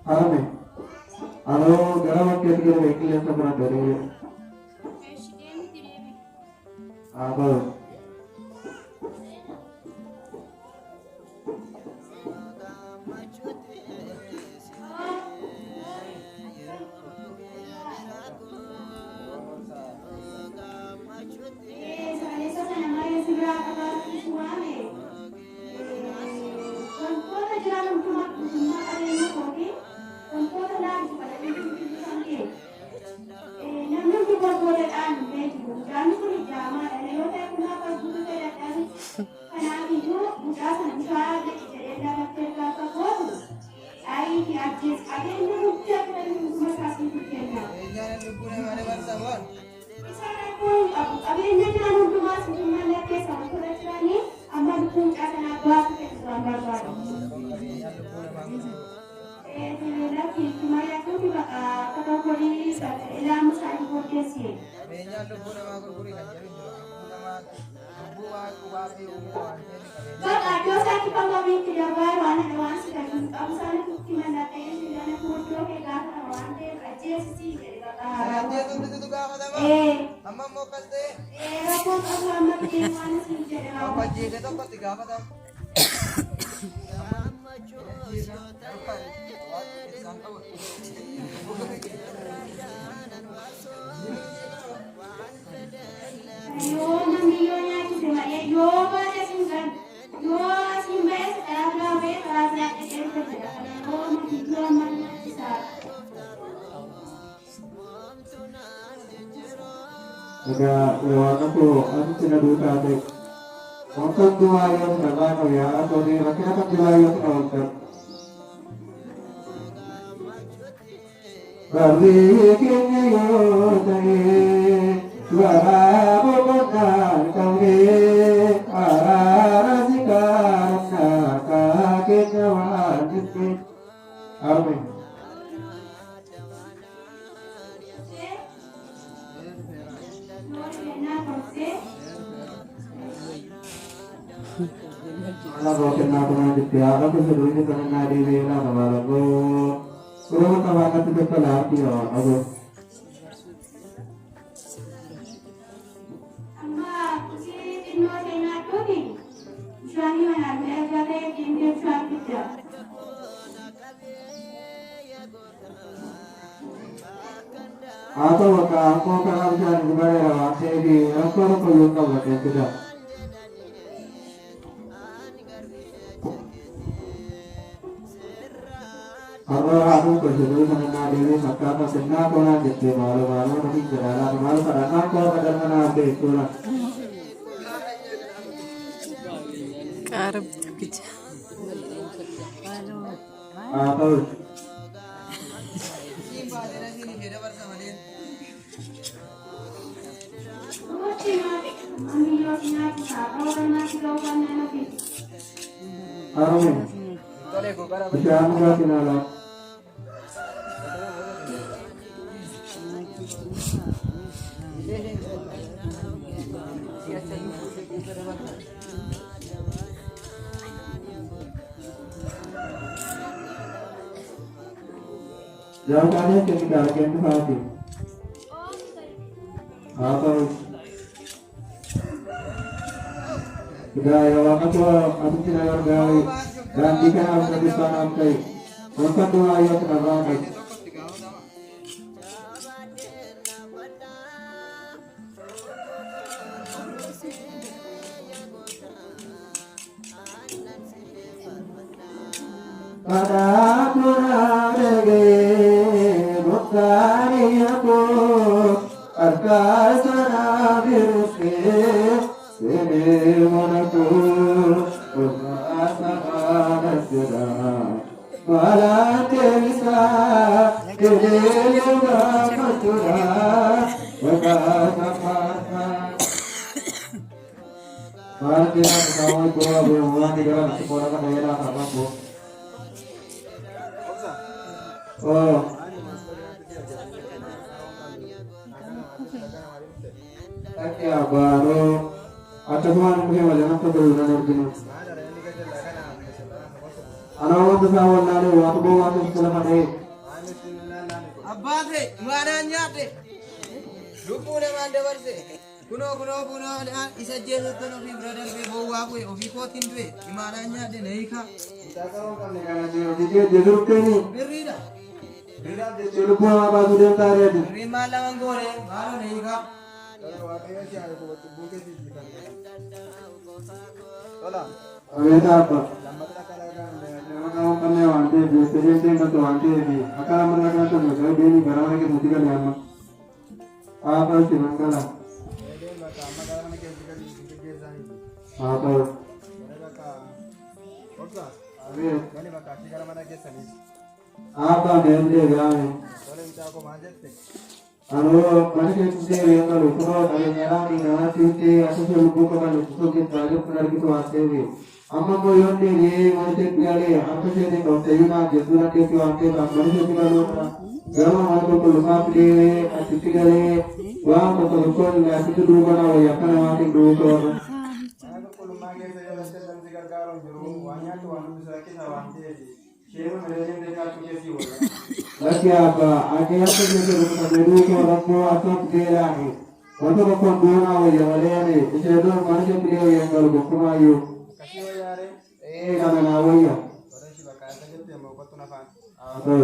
Ame. Alo, gara waktu itu kita weekly yang pernah dari. Apa? Ada lewat aku tidak duta dek. Untuk dua yang terlalu ya atau di rakyat dua yang terlalu. Berikinya yodai suara bukan kau ni arasikan kakek wajib. Amin. Allah berkenan dengan ditiara keseluruhnya karena dirinya nama aku. Kurang tawakat itu kelar dia aku. Atau aku kalau jangan kembali lewat sini, aku perlu tahu yang tidak. Kalau aku berjudul mengenai diri maka pasnya aku nanti malu-malu nanti jalan malu karena aku kadang mengambil itulah. Karep kerja. Atau Amin. Bisa enggak kenalan? Jawabannya tidak ada yang hati. Atau sudah ya waktu aku tidak yang dari dan jika aku lebih sampai untuk dua ayat terbaik. Pada aku nadege bukan aku arkasana biruske sini manaku asa anasira malah bisa kini juga matura berkata Mari kita kawal bola berhubungan di dalam sekolah daerah apa bu? Oh, ya baru atau mana punya wajah apa dulu nanti? Anak waktu saya wanita waktu sekolah mana? Abbaate imaanaan nyaate lubbuu namaan dabarse kunoo isa jeesottan ofii bira darbee bowwaa bu'e ofii kootiin du'e imaanaan nyaate na hiikaa Mucaasaa qabne kana jiru jechuudha. birriidha Biraaf jechuun lubbuu namaa baasuu danda'a reetu. birriin maal laman goone maaloo na hiikaa Abeeta abba. Nama qabu qabne waan ta'eef jettee deemtu waan ta'eef akka lamarraa kan ta'u yoo deemi bara mana keessatti galee amma. Haa ta'u itti mangala. Haa ta'u. Abeet. Haa ta'u deemtee gaame. Aloo mana keessatti deemee galu kunoo qabeenyarraa fi nama fiittee akkasuma lubbuu qaban ittisuuf keessaa jirtu argitu waan ta'eef. Amma immoo yoo deebi'ee mana keessatti galee akka isheen dhooftee jechuun akkeetti waan ta'eef mana keessatti galuudha. Gama mana qulqullummaa fidee achitti galee waan tokko tokkoon asitti duuba na wayya akka namaatiin duuba warra. Lagi apa? Ada apa juga dengan dulu orang tua atau dia ni? Waktu orang dua wayya wala ni. Itu mana yang beliau yang kalau bukan ayu. Nama nawaya. Betul.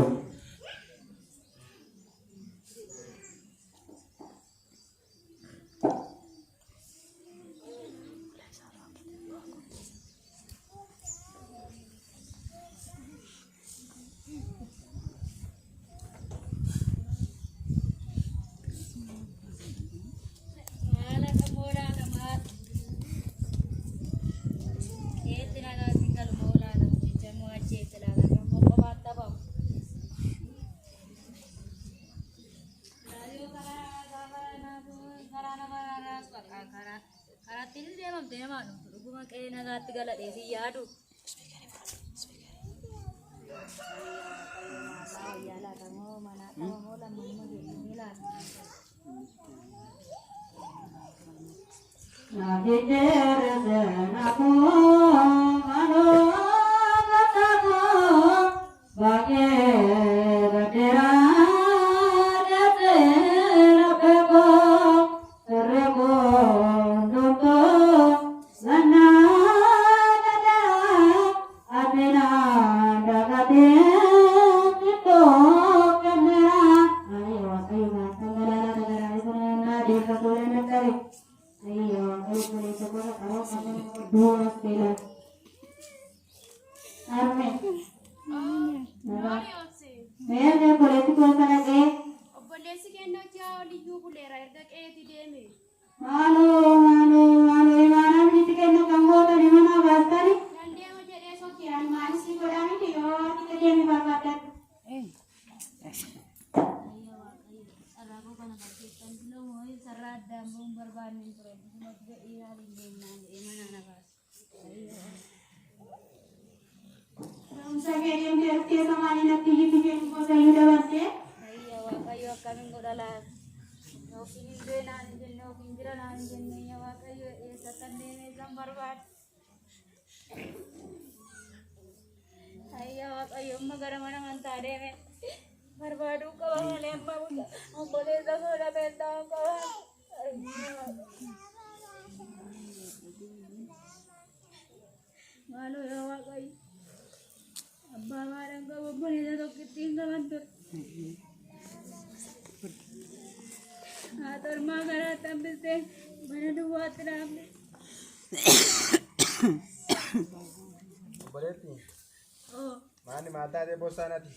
Mani mata de bosanati.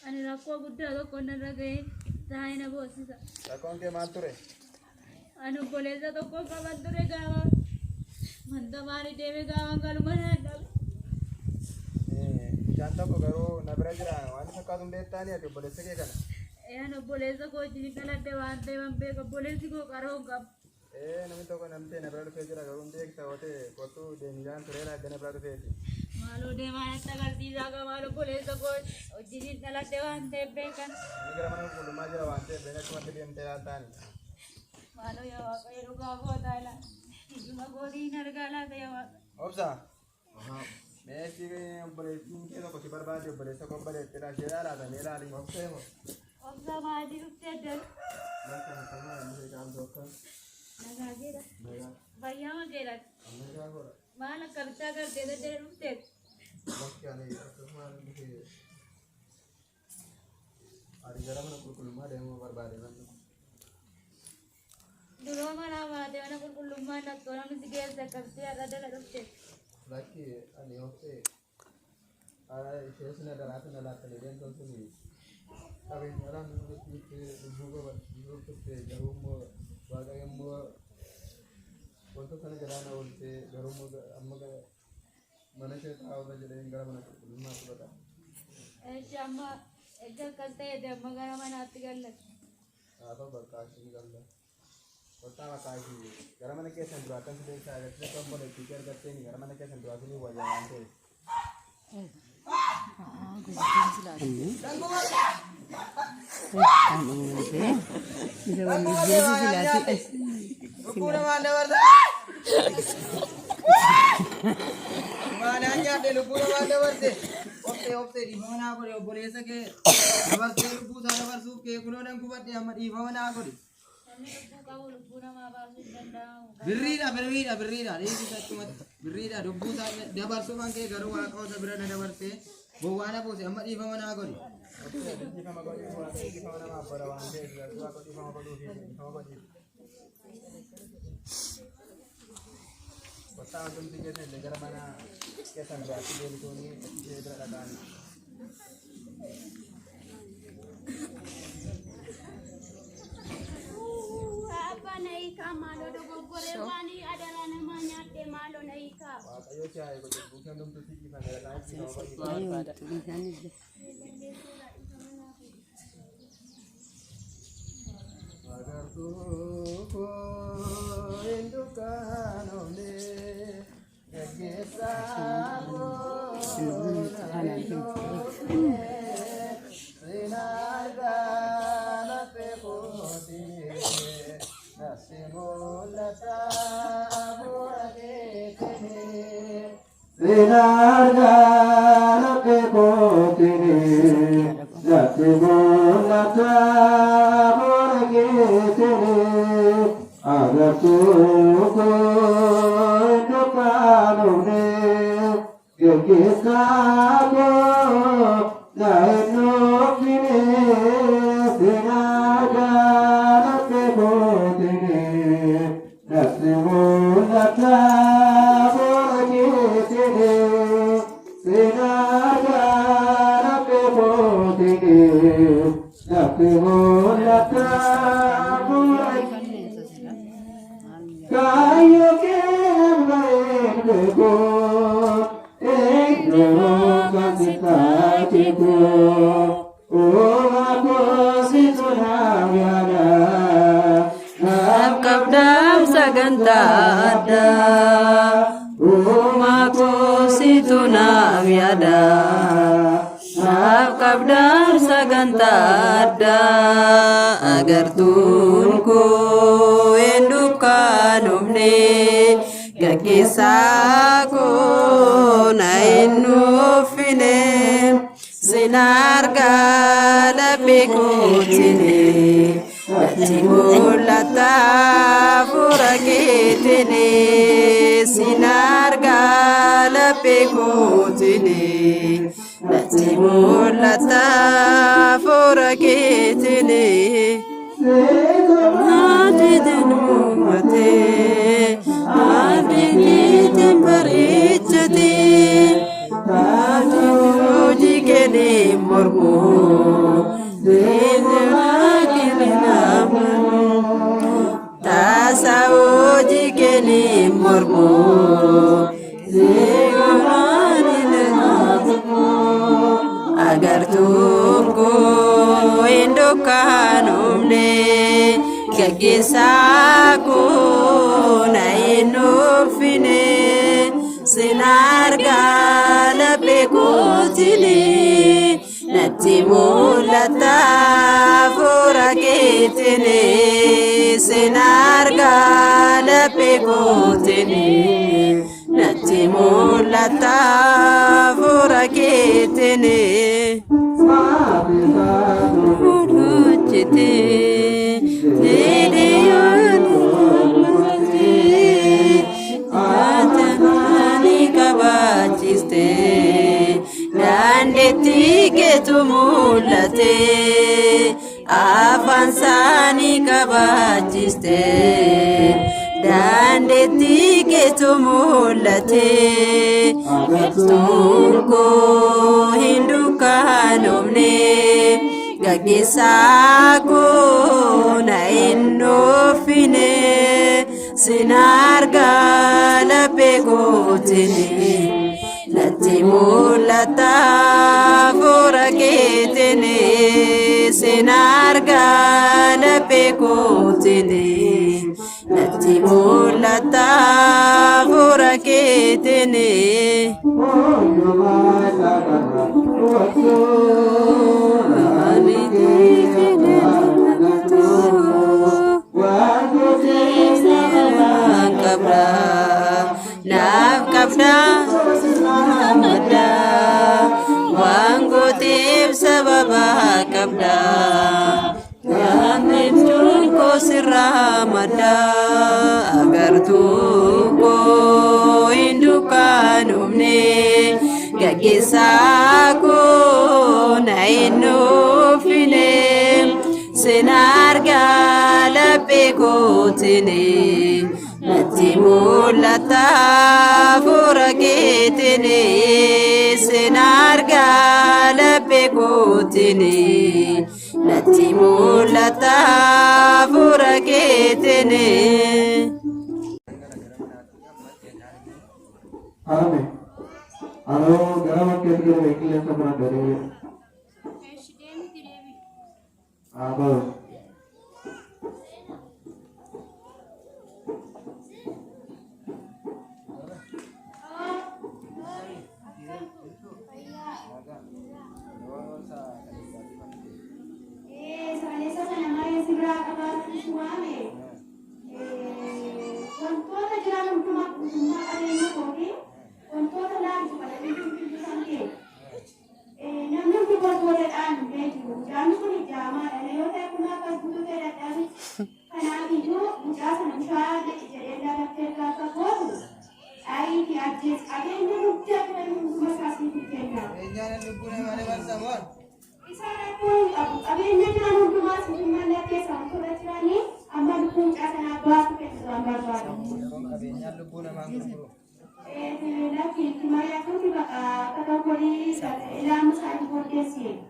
Ani rakkoo guddaa tokko narra ga'ee taa'ee na boosisa. Rakkoon kee maal ture? Ani obboleessa tokko qaban ture gaafa manta maali deeme gaafa galuma naan dhabe. Bishaan tokko garuu na bira jira waan fakkaatu hin beektaanii ati obboleessa kee kana. Ani obboleessa koo wajjin dhaladhe waan ta'eef beeka obboleessi koo qaroo hin qabu. Namni tokko namtee na bira dhufee jira garuu hin beekta wootee kottuu deemisaan tureera adda na bira dhufeeti. Maaloo deemaa natti agarsiisaa qaba maaloo obboleessa koo wajjin dhaladhe waan ta'eef beekan. Inni gara mana qulqullummaa jira waan ta'eef beeka akkumatti deemtee laaltaani. Maaloo yaa waaqayyo dhugaa gootaa ila. Ijuma gootiin argaa laata yaa waaqayyo. Obsa. Meessi obboleettiin kee tokko si barbaade obboleessa koo obboleettidha ishee dhaadhatanii ilaaliin of seemu. Obsa maatii dhuftee dan. Bakka akkana illee qaamtu akka. Nagaa jedha. Nagaa. Fayyaa jedhan. Nagaa godha. Maal akka bitaa gartee dadee dhuftee. Bakki ani akkasuma dhufee. Ati gara mana qulqullummaa deemuu barbaade namni. Duroo manaa baatee mana qulqullummaa nattoo namni si keessa qabsee har'a dala dhuftee. Bakki ani of ta'e. Ishee sina daraa sina laattanii deemtoon suni. Qabeenyadhaan nuti lubbuu qabachuuf turte garuu waaqayyo immoo wantoota kana jalaana oolchee garuu amma mana ishee taa'uudha jedheen gara mana qulqullummaa fudhata. Eessi amma edda akkas ta'e amma gara manaatti gallan. Haa ta'u bakka isheen galla. Kottaa bakka ishee gara mana keessan duraa kan fidee isaa agarsiisa kan boleettii argattee gara mana keessan duraa sunii wayyaa waan ta'e. Lubbuun namaan dabarse. Obsee dhiifama naa godhe obboleessa kee dabarsee lubbuu isaa dabarsuuf kee kunoo nan gubadhe amma dhiifama naa godhe. Birriidha birriidha lubbuu isaa dabarsuuf hankee garuu waaqota bira na dabarsee gowwaa na buuse amma dhiifama naa godhe. Kota untuk tiga negara mana kesan berarti dia itu ni beradakan. Apa naika malo dogo gorewani adalah namanya temalo naika. Ayo cai bukan untuk tiga negara lain. Agar tuh indukan oleh kegiatan agar tuh kanune kegisago naino kine sinaga nakebotine nasimulata borgitine sinaga nakebotine nasimulata kayo kembali kasihku, oh aku situ nabiada, Kabdam sagantada, oh aku situ nabiada. Kabdam sagantada, agar tunku indukan umne. Gakisaku nainu fine sinarga labikutini natimulata furakitini sinarga labikutini natimulata furakitini nadidinumate Abdi temperichati, abdi uji kene mormu, denaki lenamu, tasa uji kene mormu, denaki lenamu, agar tunggu indukan umne. Gagisaku nainu fine sinarga labekutini natimulata furakitini sinarga labekutini natimulata mul'ata fuula keetini hojjete deedeeyoon mul'ate naatanaani kabaachiste dandeetti keetu mul'ate afaan isaanii kabaachiste dandeetti keetu mul'ate tokko hin dukkaanoofne gaggeessaa koo na hin dhoofine sin argaa laphee kootini natti mul'ata fuula keetini sin argaa laphee kootini natti mul'ata fuula keetini. Naaf qabda namada waan gooteef sababa qabda yaadneeftuun koo sirraa madda agartuu koo hin dukkaanoofne gaggeessaa koo na hin dhoofine sin argaa laphee kootini natti mul'ata fuula keetini sin argaa laphee kootini natti mul'ata fuula keetini. Amin. Halo, gara waktu itu kita bikin sama dari apa?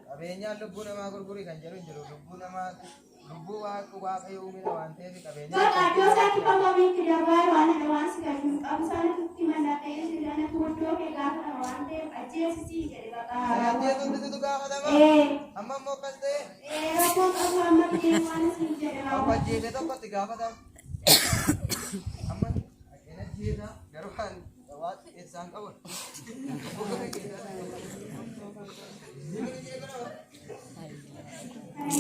Qabeenyaan lubbuu namaa gurguri kan jedhu jiru lubbuu namaa lubbuu waaqayyo uume waan ta'eef qabeenya amma immoo akkas ta'e ajjeete tokkotti gaafatama amma ajjeeta garuu waan isaan qabu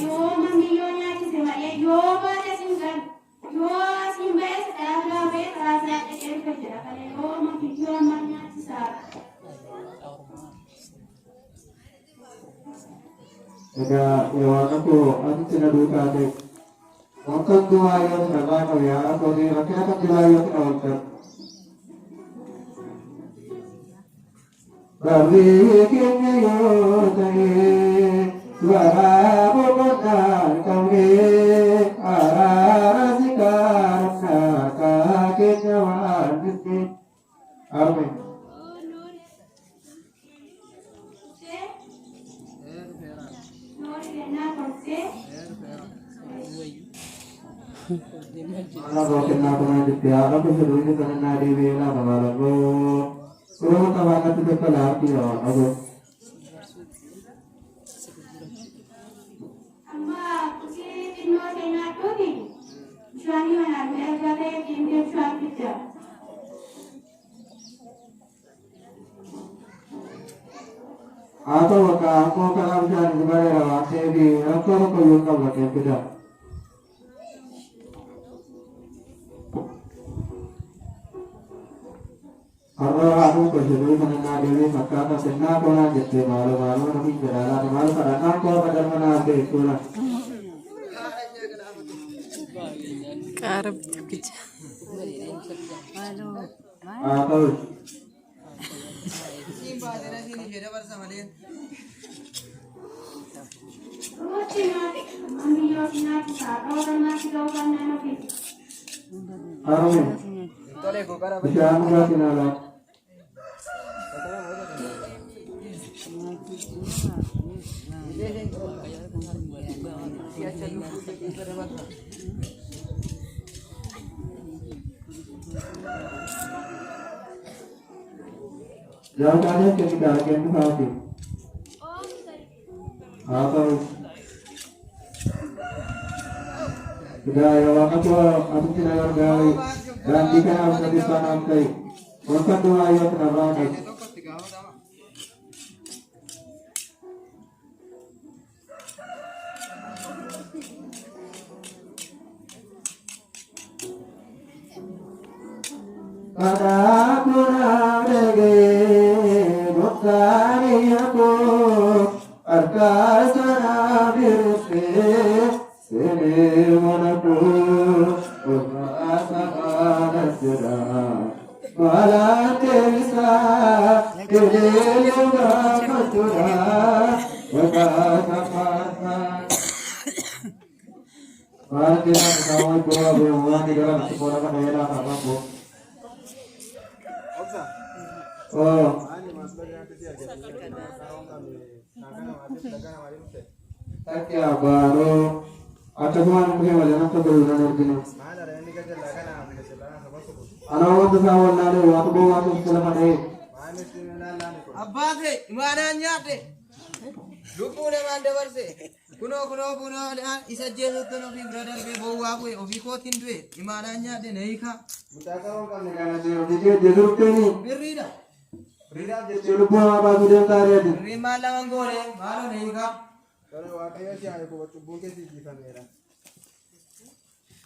Yoo manni yoo nyaachise malee yoo baate singan yoo siin ba'e sadaagaa ba'e karaa isaa dhaqee jira kan yoo manni yoo amma nyaachisaa. Egaa waan aku asitti na duukaa ta'e wantoota du'aa yoo nagaa qabu yaa ta'u rakkina kan du'aa yoo ta'u Barri keenya yoo ta'e suara boqonnaan qabnee araara si gaarumsaa kaa keenya waan jirti. Ameen. Mana boqonnaa kana jirti haala gosa durii sanannaa deebi'ee lafa Kurang tawakat itu kalau dia aku. Amma usi tinno sena todi. Shani mana mereka te kimde shani kita. Atau aku kalau bisa dibayar awak di aku yung kamu kita. Harus aku berjumpa dengan Dewi maka senang pula jadi malu-malu tapi berada malu karena aku pada mana itu lah. Karep kerja. Atau Simba ada sini ada bersama dia. Ruchi mati, mami yo sinati sa, orang mati kau kan nano fit. harus Tole go kara bisa nggak sinala. Jauh kali kita lagi yang hati. Atau sudah ya waktu aku tidak orgali dan jika harus nanti sanam kai. Maka doa ya kenapa? Pada kurang bukan aku arkasana birse sene manaku asana jera malate bisa kedeluga katura wakasana Mari kita kawal bola bola di dalam sekolah kan daerah apa bu? Oh. Tapi baru atau mana mungkin wajah nak berguna nanti. Anak waktu kawan nanti waktu bawa waktu sekolah mana? Abba se mana nyate. Lupu ne mande verse. Kuno isa jesu to no brother be bau aku ofi ko tindwe. Imana nyate nahi kha. Mutakarong kami karena dia jalur ini. Birrida. Rida jalur apa baru dia tarik. Rima lang gore malo nahi kha. Kalau waktunya sih aku buat bungkus di kamera.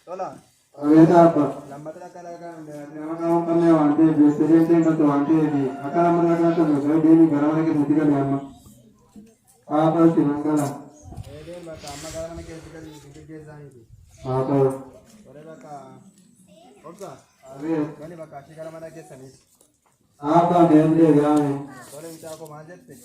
Tolong. Ada apa? Lambat lah kan. Nama kami wanti, biasanya kita tu wanti ini. Akan mereka tu mereka dia ni barang lagi mesti kan lama. Apa sih nangkala? Dia baka amma karena kita di zahiri. Apa? Boleh baka. Oke. Ada. Kali baka sekarang mana kita ni? Apa dia dia ni? Boleh minta aku majat ni.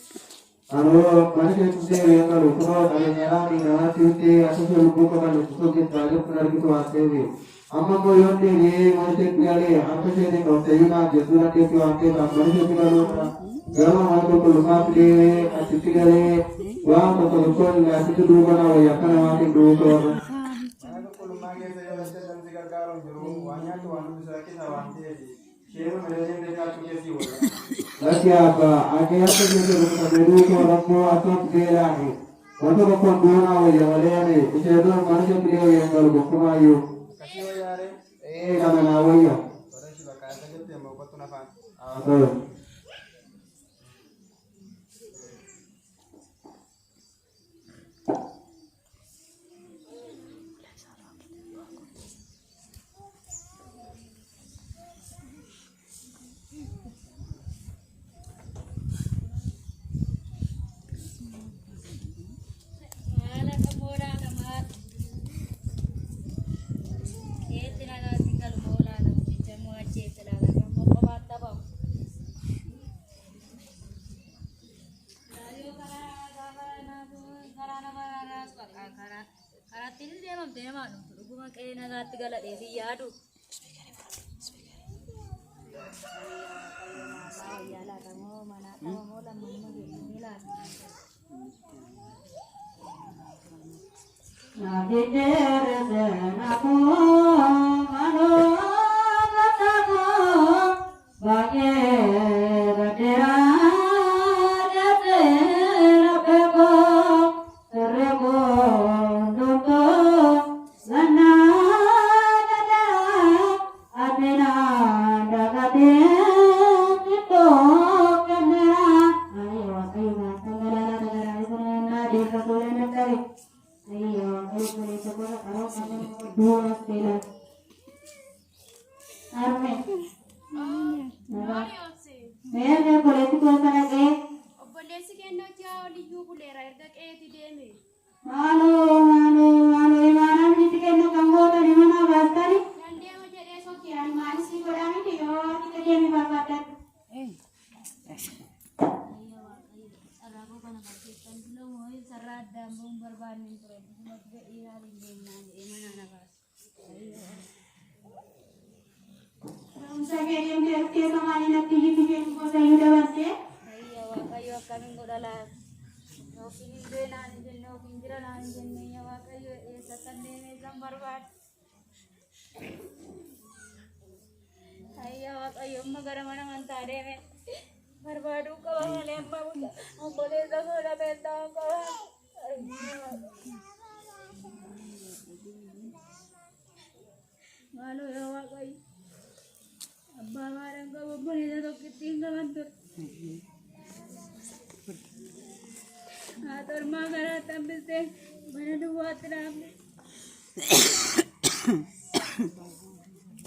Anu mana kita yang kalau kalau ada nyala ni nama kita asal lupa kalau kita kita benar kita wanti ni. Amma ko yonde ye moite piale anto se de ko teyina jesura te ko ante ta mari se pialo na gama ma ko luma pile asiti gale wa ko ko la asiti du bana wa yakana ma ke du ko Aku kalau magi saya baca dan segar karung juru wannya tu anu bisa kita wanti ni. Share manajer mereka tu kesi bola. lagi apa age apa je ko bedu ko rambo atot gela ni waktu ko duna wa ya wale ni ise do mari se piale yang kalau ko ma yo Kasih wajah kana na wa ya Boleh sih baka ada gitu yang mau kau tu nafas. atau Karatin dia mam dia mana? Rumah kayak naga tiga lah desi ya tu. Ya lah kamu mana kamu lah mana begini lah. Nabi tersenaku mano mataku bagi bendera terapeko terego doto lana dada adena dagate itu kendera ayo tenggelam di katulan negari. Ayo, boleh sekolah kalau kamu dua sekolah. Arme. Mere boleh tu kau sana ke? Obboleessi kennoo ji'a oliyyuu buleera erga qe'eeti deeme. Halo, imana ni tiket nak kamu tadi mana basta ni? Dandeema jedhee sokkee Kian mana sih kau dah ni dia tiket dia ni berbadan. sarara koo kana barkeessan filoo sarara addaan bu'uun barbaanne ture akkasumas ga'ii haaliin deemnaan jedhee manaa na baase. Saya yang dia ke sama ni nak tiket kau saya dah basta. Ayya waaqayyo akkamiin godha laata? Yookiin hin beenaan hin jenne yookiin jira naan hin jenne yaa waaqayyo eessa kan deemee san barbaade. Ayya waaqayyo amma gara mana amantaa deeme barbaaduu qaba malee amma obboleessa koo dhabee ta'uu qaba. Maaloo yaa waaqayyo abbaa maadhaan qabu obboleessa tokkittiin qaban ture. Atormaa karaa tambisee mana duwwaatti dhaabne.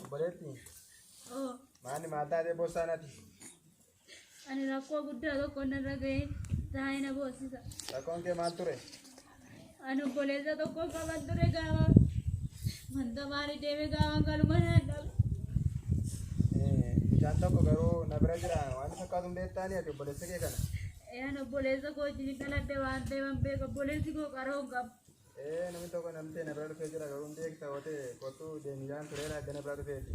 Obboleetti Oo, maanni maal taatee boossaanati? ani rakkoo guddaa tokko narra ga'ee taa'ee na boossisa. Rakkoon kee maal ture? Ani obboleessa tokko qaban ture gaafa wanta maali deeme gaafa galuma naan dhabe. Bishaan tokko garuu na bira jira waan fakkaatu hin beektaanii ati obboleessa kee kana? Ani obboleessa koo wajjin dhaladhe waan ta'eef an beeka obboleessi koo qaroo qabu. Namni tokko namtee na bira dhufee jira garuu hin beekta wootee kottuu deemijaan tureera adda na bira dhufeeti.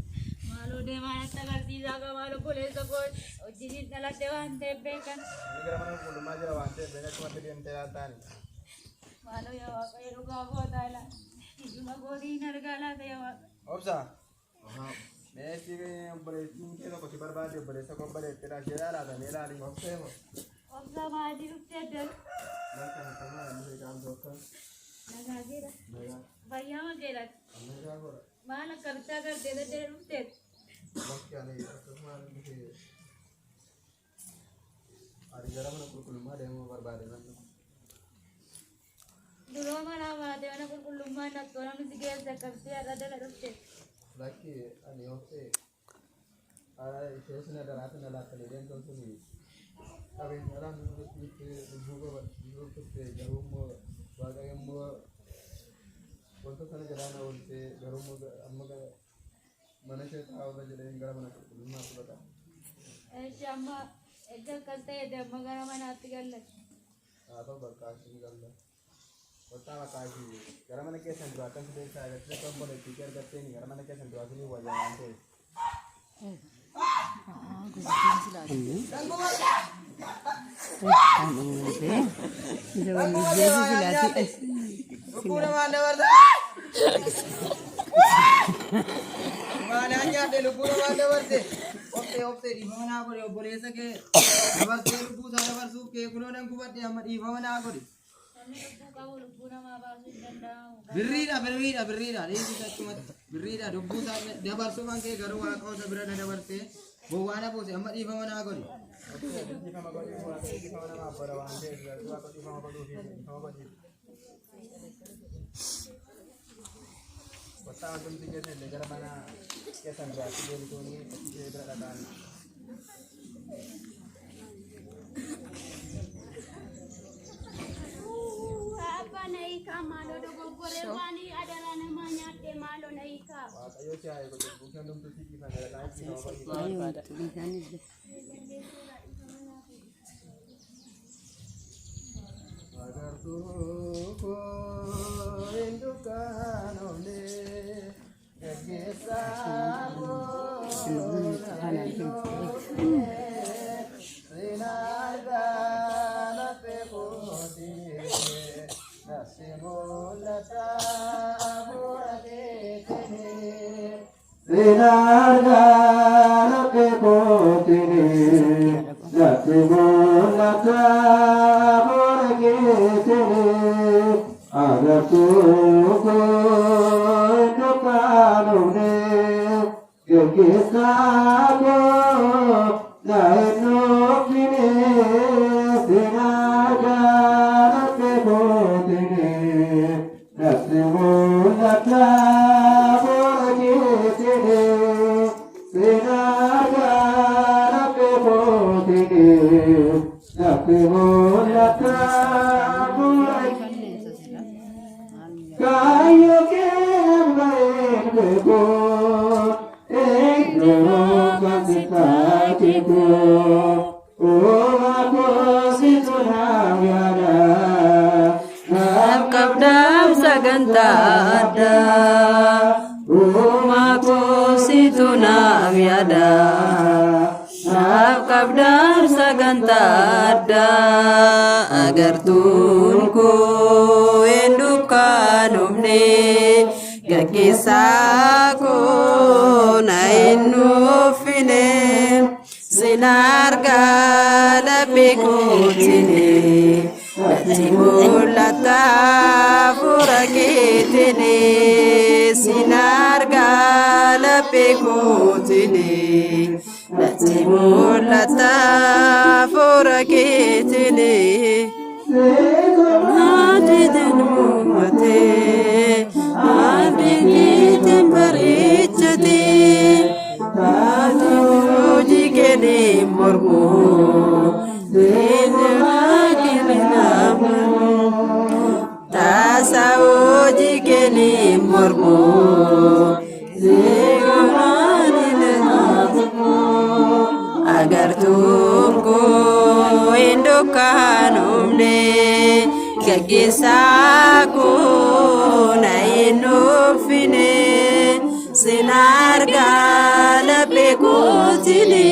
Maaloo deemaa natti agarsiisaa qaba maal obboleessa koo wajjin dhaladhe waan ta'eef beekan. Inni gara mana qulqullummaa jira waan ta'eef beena akkumatti deemtee laaltaani. Maaloo yaa waaqayyo dhugaa gootaa ilaa. Ijuma gootiin argaa laata yaa waaqayyo. Obsa. Meessi obboleessi kee tokko si barbaade obboleessa koo obboleettidha ishee laalaata mee laali. Obsa maatii dhuftee addan. Bakka akkana inni gaamsa akka. Nagaa jira. Bayyaa mageelati. Nagaa godha. Maal akkamitti agartee daddee dhufteet? Bakki ani akkasuma dhufee ani gara mana qulqullummaa deemuu barbaade namni. Duroo manaa baatee mana qulqullummaa nattoo namni si geesse akkamitti har'a dala dhufteet? Bakki ani oofte ishee suna daraatu na laattanii deemtoon suni qabeenyadhaan nuti lubbuu qabachuuf turte garuu immoo waaqayyo immoo wanta sana jalaa na oolchee garuu immoo amma mana ishee taa'urra jedheen gara mana qulqullummaa fudhata. Eeshi amma edda akkas ta'e amma gara manaatti galle. Haa ta'u bakka isheen galla. Kottaa bakka ishee gara mana keessan dura akkas beektaa agarsiisa kan boleettii argatteen gara mana keessan dura sunii wayyaa waan ta'eef. Lubbuu namaa dabarsa. Maanaa nyaadhe lubbuu namaa dabarse. Obsee dhiifama naa godhe obboleessa kee dabarsee lubbuu isaa dabarsuuf kee kunoo nan gubadhe amma dhiifama naa godhe. Namni lubbuu qabu lubbuu namaa baasuu hin danda'amu. Birriidha. Dhiisisa achumatti. Birriidha lubbuu isaa dabarsuu kan kee garuu waaqa osa bira na dabarsee bowwaa na buuse amma dhiifama naa godhe. Dhiifama godhee waaqayyo dhiifama namaaf godha waan ta'eef waaqa dhiifama godhuufi dhiifama godhiif. Kottaa wantoonni keessan illee gara mana keessan biraatti deemtuuni ishee bira dhaqaan. Apa na ika malo dogoggore wani adara nama nyaadhe malo na ika. Waaqayyo si haa eegu bukkeen dhumtu si dhiifan dhaqaan dhiifama godhiif. Agartuu koo hin dukkaanoofne gaggeessaa koo na hin seenaa laphee kootee nafsi mul'ata bu'aa keetii. Sinargana ke potini, jati mulata borgetini, agar tuko dukanune, kekisako nainukini. Sinargana ke potini, jati mulata borgetini, sinargana ke potini. mulata kayo kembali beku ekro kasihatiku aku situlah biada Kabdam sagantada Umaku situna biada Kabdam sagantada Agar tunku indukan umne Gakisaku na inufine Sinarga lapikutine Timulata furakitini sinarga lapikutini Timulata furakitini Adidinu mate Adiditin barichati Tadu jikeni mormu Tasau jikeni mormu Zigurani lenamu Agar tungku indukan umde Gagisaku na inufine Sinarga lapikutini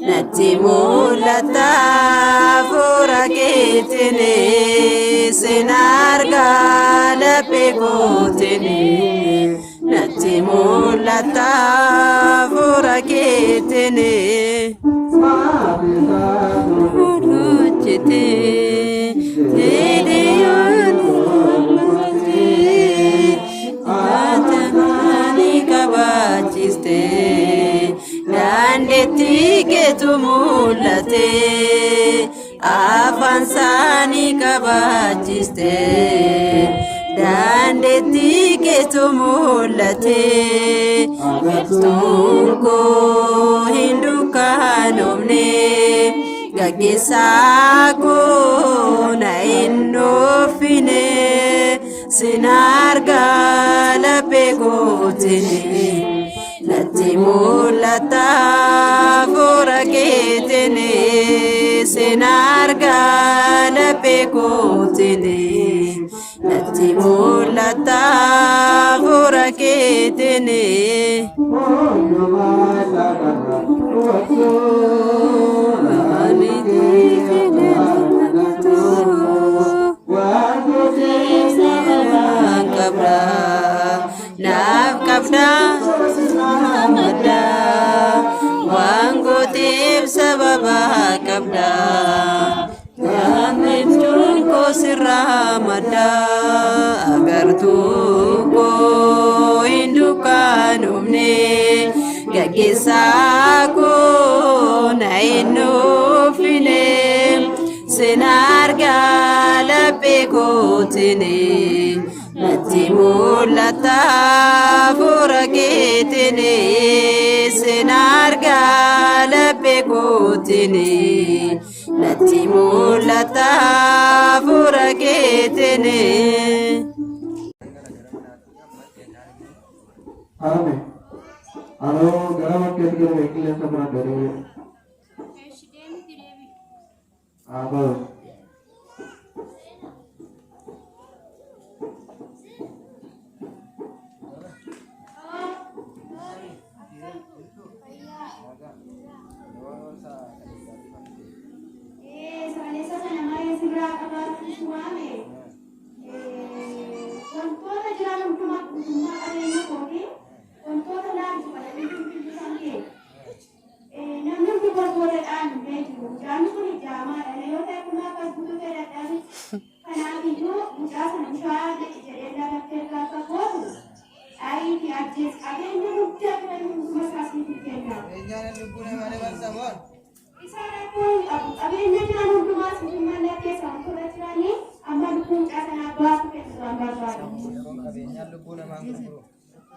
Natimulata furakitini Sinarga lapikutini Natimulata furakitini Furuchiti Atamani kabachiste Dandeti ketumulate Afansani kabachiste Dandeti ketumulate Tunko hindukan umne Gagisaku na indofine Sinarga lapikutini Natimulata furakitini Sinarga lapikutini Natimulata furakitini Nafkabda Namada Wangutip sababa kabda Yamitun ko siramada Agar tuko indukan umne Gagisaku na inufine Sinarga lapikutini Natimulata furakitini Sinarga lapikutini Natimulata furakitini Arame alo garam ketika vehicle yang pernah dari apa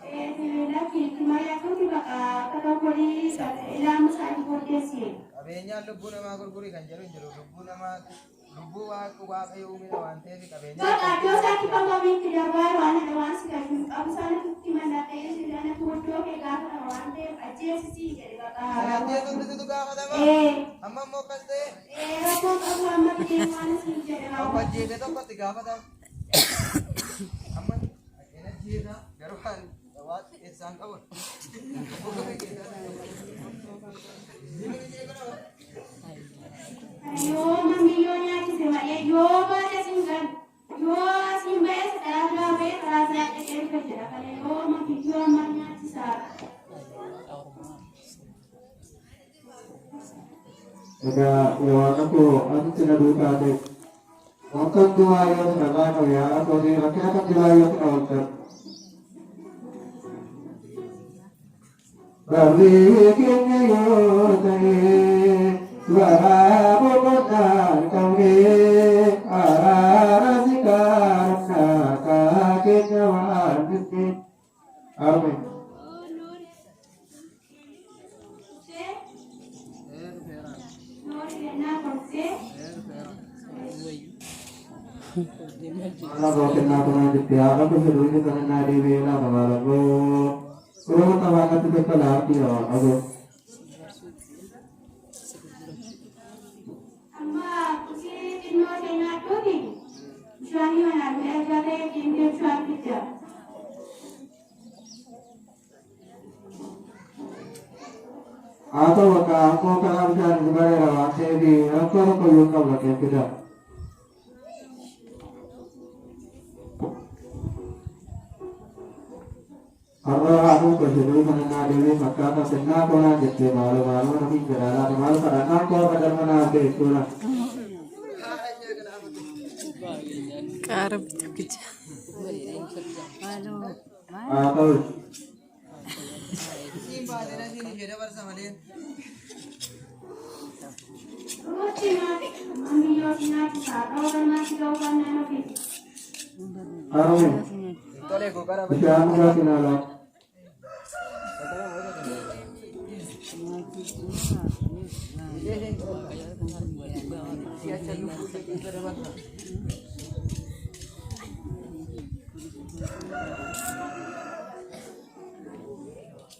lagi kemarin aku juga kata poli ilmu saya berdesi. Qabeenyaan lubbuu namaa gurguri kan jedhu jiru lubbuu waaqayyo uumina waan ta'eef qabeenyaan Doa dosa kita mau bikin dakwah wana dakwah sih kan kamu sana tuh mana kayak sih dan aku doa kayak gak ada wana aja sih jadi Sangatnya kakak. kan itu gaafatama amma immoo akkas ta'e Aku aku amat di mana sih jadi amma kakak. jeete tokkotti gaafatama amma akkana jeeta garuu kan waan isaan qabu Yo mami yo nyaki sama ya yo baca singkan yo simba setelah gawe rasa kayak kerja kalau yo mami yo amanya sisa. Ega yawan aku tidak duka deh. Waktu dua yang sudah kau ya, atau di rakyat dua yang sudah Bari kini yo tani suara bobotan kami arah sikarna kakek jawan bukti. Amin. Mana bosan nak main tiada tu sebelum kita nari bela bawa lo. Kalau tawa kata tu kalau dia aku. Amma usi dino dina tu ni. Suami mana dia jadi dia suami dia. Atau aku kalau bisa sebagai rawat jadi aku yang kau lakukan tidak. Kalau aku berjumpa dengan Dewi maka tak senang kau nak jadi malu-malu nanti berada malu karena kau kadang mana ada itu lah. Karep kerja. Atau simba dina sini jedha barsa malee Ruti mami yo nyaki sa orang masih kau kan nanti. Arwin tole gokara bisa anu kinala.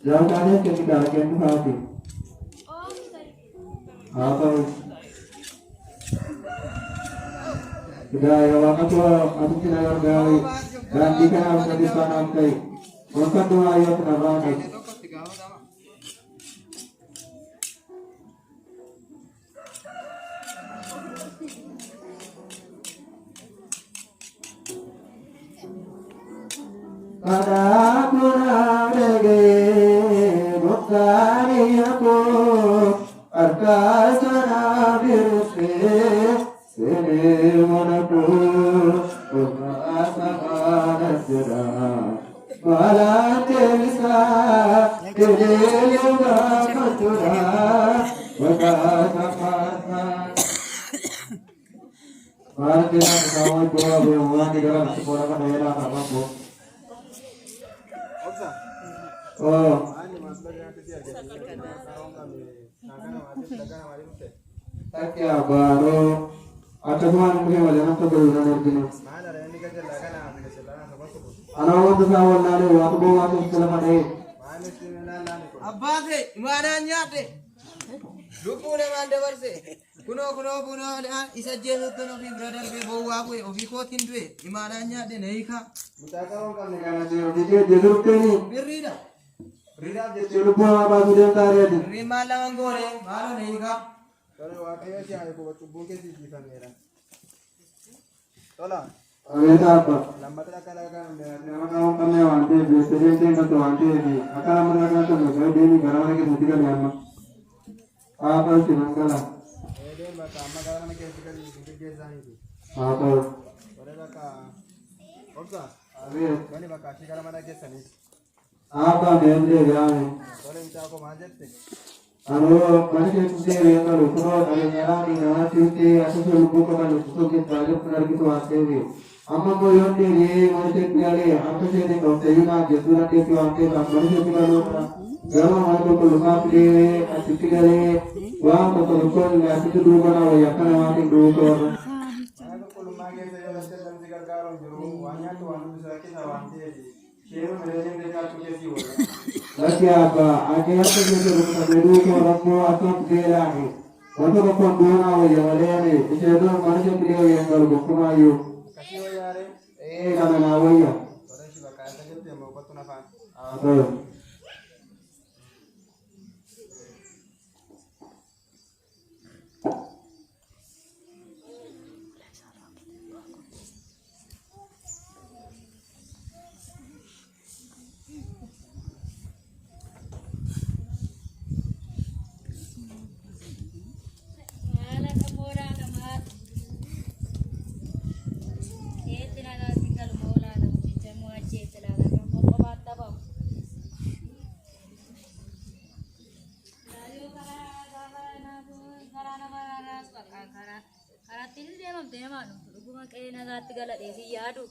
Jauh kali kita lagi yang hati. Atau sudah ya waktu tu aku tidak yang dari dan jika harus di sana nanti bukan dua ayat kenapa nanti. tokkotti gaafatama Pada aku nade bukan aku arkasana birse seni manaku asa manasra wala telsa kene yoga katura wakata patna Martian kau dua bulan di dalam sekolah kan daerah apa bu? Oh, tak ya baru. Ada tuan mungkin wajah nak berguna dengan anak waktu sahur nari waktu bawa waktu setelah pada abbaate imaanaan nyaadhe lubbuu namaan dabarse kunoo isa jeesuttan ofii bira darbee bowwaa bu'e ofii kootiin du'e imaanaan nyaadhe na hiika birriidha lupa apa sudah tari aja. birrii maal laman goone maaloo na hiika Ada apa? Nama kamu kami wanti, biasanya kita tu wanti ini. Akan mereka tu mereka dia ni barang mereka sendiri kan ya. Apa sih nangkala? Apa? Apa dia dia ni? Anu mana kita sendiri yang kalau kalau ada nyala ni nama cuci, asal lupa kalau lupa kita belajar benar gitu wanti ni. amma moyonni ye manusia kali apa sih ini kau terima jatuh nanti tuan kita manusia kali gama mana kau lupa pilih asik kali wah kau lupa pilih asik dulu mana ya karena mati dulu kau Aku kalau magi saya rasa dan segar garong juru wannya tuh anu bisa kita wanti aja. Share mereka mereka punya siwa. lagi apa aja yang terjadi rumah dulu kau ramu asal kira ni waktu kau dua nawa ya wale ni itu manusia kali yang kalau kau mayu Kasih wajare. karena nawa ya Orang sih bakal aja tuh yang mau kau tuh nafas. betul. Wala ka mura naman. Talaga tinggal mula na bisa mo aja talaga mo pamata ba. Lalu karena malas karena tidak dia mam dia manu. Rumah kayak naga tegala desi yadu.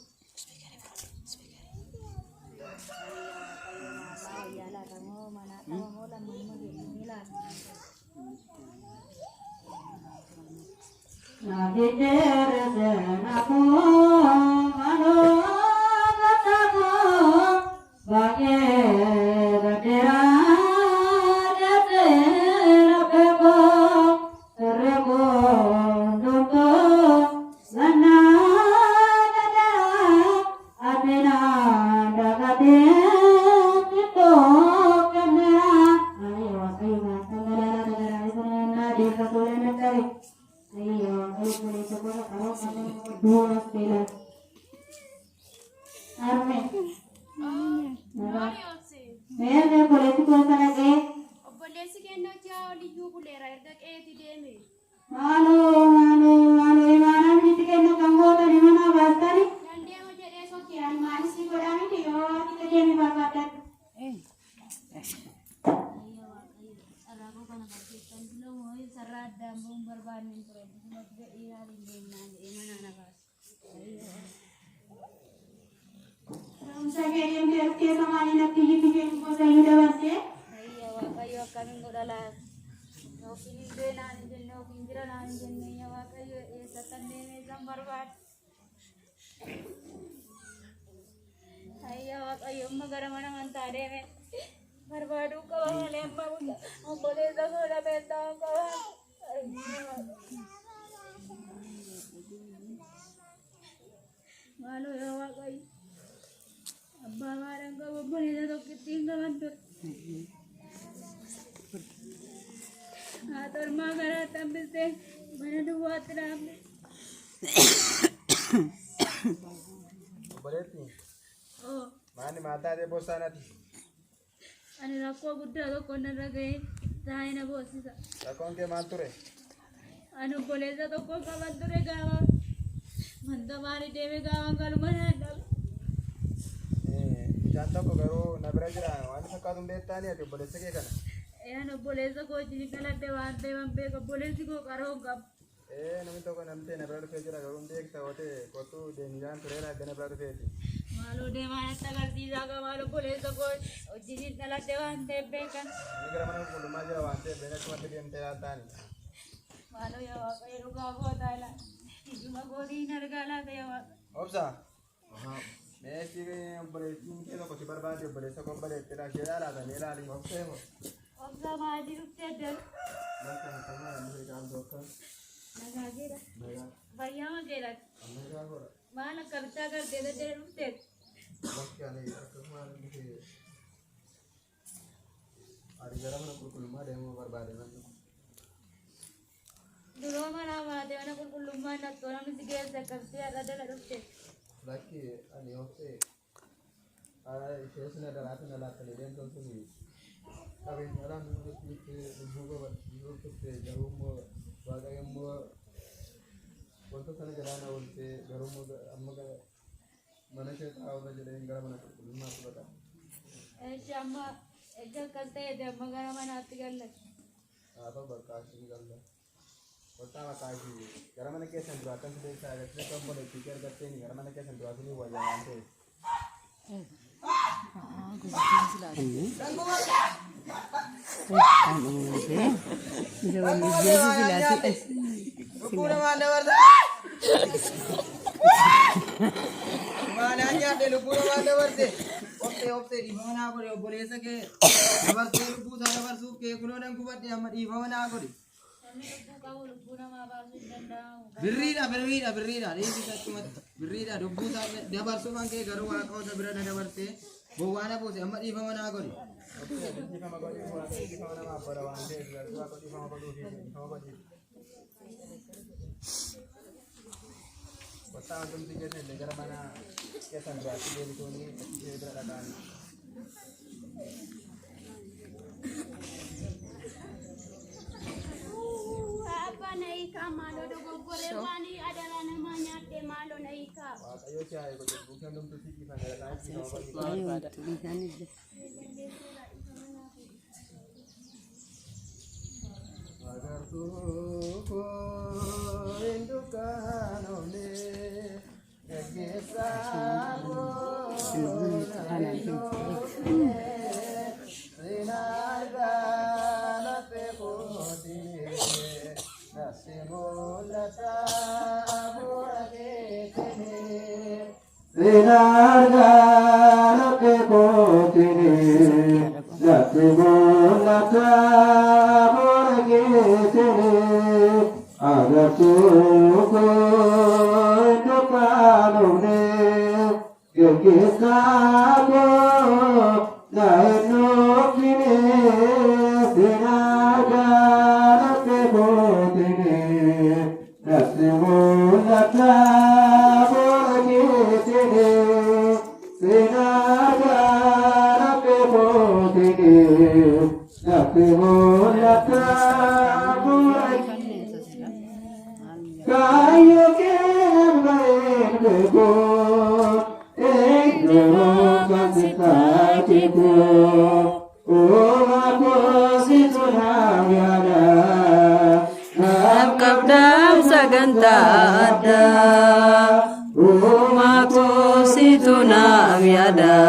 Ya lah kamu mana tahu mau lah mau begini lah. Obboleessi keenya jaa liyyuu buleera erga qe'eeti deeme. Dandeema jedhee sokkiraan maalis godhaaniti yoo ati deemi barbaadadhu. Sarako kana bakkeettan filoo sarara addaan bu'uun barbaanne ture. Akkasumas gadhiiraa deemnaan mana nagaas. Barumsa kee deemtee as keessa maaliin akka iyyatti keenya gosa iyyuu dabarsee. Ayya waaqayyo akkamiin godha laata? Yookiin hin beeknaan hin jenne yookiin jira naan hin jenne yaa waaqayyo eessa kan deemee san barbaada. Ayya waaqayyo amma gara mana amantaa deeme barbaaduu qaba malee amma obboleessa koo dhabeettaa qaba. Maaloo yaa waaqayyo abbaa maadhaan qabu obboleessa tokkittiin qaban ture. Atormaa garaa tambisee mana duwwaatti dhaabne. Obboleetti Oo, maani maataa dee bossaanati. ani rakkoo guddaa tokko narra ga'ee taa'ee na boossisa. Rakkoon kee maal ture? Ani obboleessa tokko qaban ture gaafa wanta maali deeme gaafa galuma naan dhabe. Bishaan tokko garuu na bira jira waan fakkaatu hin beektaani ati obboleessa kee kana. Ani obboleessa koo wajjin dhaladhe waan ta'eef beeka obboleessi koo qaroo qaba. Namni tokko namtee na bira dhufee jira garuu hin beekta wootee kottuu deemjaan tureera adda na bira dhufeeti. Maaloo deemaa natti agarsiisaa qaba maal obboleessa koo wajjin dhaladhe waan ta'eef beekan. Inni gara mana qulqullummaa jira waan ta'eef beekatti wanti deemtee yaadtaani. Maaloo yaa waaqayyo dhugaa gootaa ilaa. Ijuma gootiin argaa laata yaa waaqayyo. Obsa. Meessi obboleettiin kee tokko si barbaade obboleessa koo obboleettidha ishee ilaalaata mee ilaali obsee moo. Obsa maatii dhuftee dan. Bakka akkanaa inni eegaan tokko. Nagaa jedha. Nagaa. Fayyaa makeedhaan. Nagaa godha. Maal akka bittaa gartee dadee dhufteet. Bakki ani akkasuma dhufee ani gara mana qulqullummaa deemuu barbaade namni. Duroo manaa baatee mana qulqullummaa nattoo namni si keessa qabsee har'a dala dhufteet. Bakki ani obsee ishee sina daraatu na laattanii deemtoon suni qabeenyaadhaan nuti lubbuu qabachiisuu turte garuu immoo waaqayyo immoo wanta sana jalaana oolchee garuu immoo amma mana ishee taa'urra jedheen gara mana qulqullummaatti bada. Eeshi amma egaa akkas ta'e amma gara manaatti gallan. Haa ta'u bakka ashiin galla. Pertama kali gara mana kesan duratan sudah saya kira kamu boleh pikir kata ini gara mana kesan duratan ini wajah nanti. Rupuna mana warna? Mana nyate rupuna mana warna? Opte di bawah aku dia boleh sake. Abar tu rupu sana abar su ke kuno nang kuat dia amat di bawah aku di. Berrida. Ini kita cuma berrida. Rupu sana dia abar su mangke garu aku ada berada di abar te. Bawa anak pun amat di bawah aku di. Di kamar kau di mana? Di kamar nama apa orang deh? Aku di kamar kau di kamar kau di. Pertama tu tiga sen gara mana kesan duratan dia itu ni dia beradakan. Apa naika malo dogo gorewani adalah namanya temalo naika. Ayo cai bukan dum tu siki sana gara di kamar kau di. Agar tuh indukan oleh kegiatan Kabdam sagantada Umaku situna wiada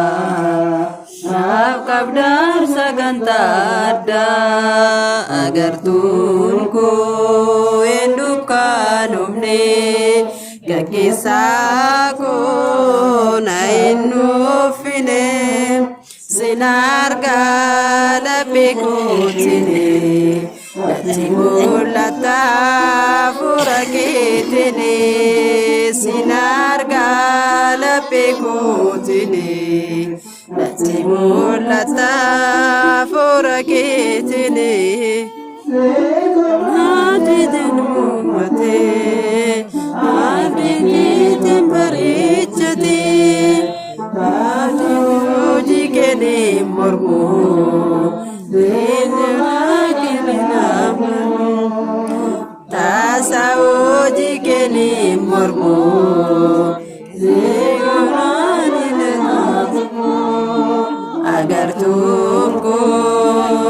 Kabdam sagantada Agar tunku indukan umne Gakisaku na inufine Sinar galapiku tini Timulata furakitini Sinar galapikutini Timulata furakitini Adidin umate Adidin barichati Adidin jikeni mormu Tasau jikeni mormu Zigurani lenatmu Agar tungku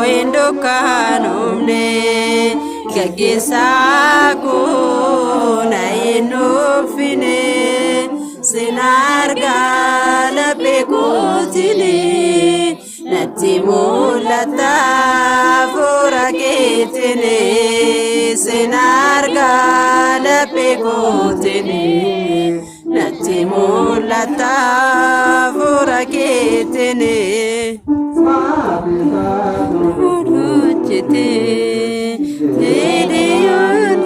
indukan umne Gagisaku na inufine Sinar galapikutini Natimulata furakitini Sinar galapikutini Natimulata furakitini Uruchiti Didiyun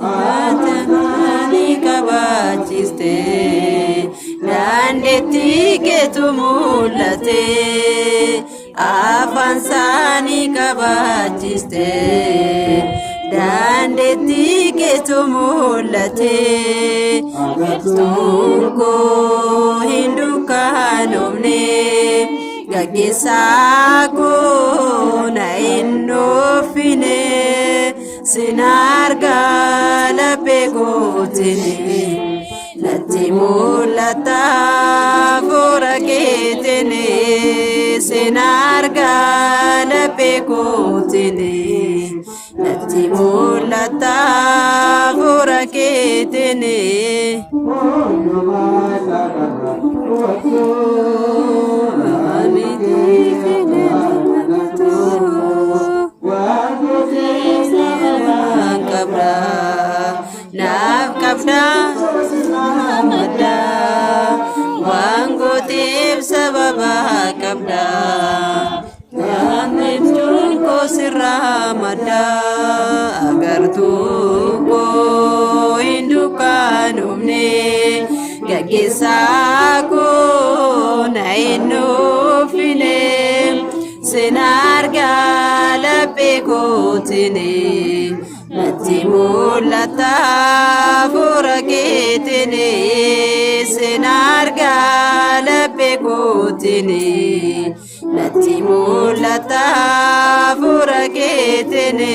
Atanani kabachiste Dandeti ketumulate Afansani kabachiste Dandeti ketumulate Tunko hindukanumne Gagisaku na innufine Sinar galapikutini Natimulata furakitini Sinar galapikutini mul'ata fuula keetini. Ani tiifine mul'atu waan qabda naaf qabda madda waan gooteef sababa qabda yaanneeftuun koo sirraa madda agartuu koo hin dukkaanofne gaggeessaa koo na hin nuufine sin argaa laphee kootini natti mul'ata fuula keetini sin argaa laphee kootini natti mul'ata fuula keetini.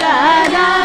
Salam